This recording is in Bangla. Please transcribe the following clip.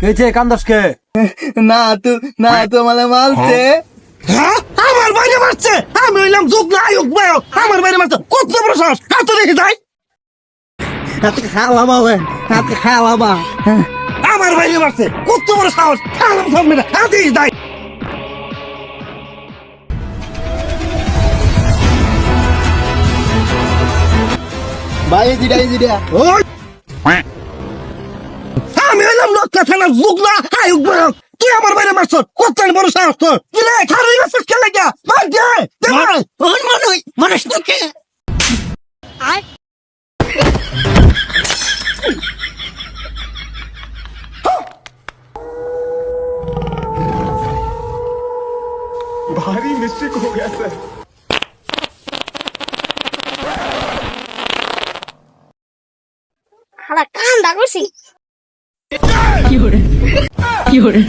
কেছে কান্দসকে? না তো মানে মারছে। হ্যাঁ, আমার বাইরে মারছে। আমি হইলাম যোগ না আয়োগ বায়ক, আমার বাইরে মারছে। কত বড় সাহস! হাত দেখে যাই। হাতে খাওয়াবা হাতে খাওয়াবা। আমার বাইরে মারছে, কত বড় সাহস! খালাম সামনে না, হাত দেখে যাই। ভাই এই জিডা ওই! আমি হইলাম লক্ষ্য থানার যোগ না আয়োগ বায়ক। তুই আমার বাইরে মারছ, কত বড় সাহস তোর! কি রে, খারুই মারছিস কে লাগিয়া? মার দে, দে ভাই। মানুষ নাকি? भारी मिस्टेक हो गया सर। খালা কান্দা করছি। কি hore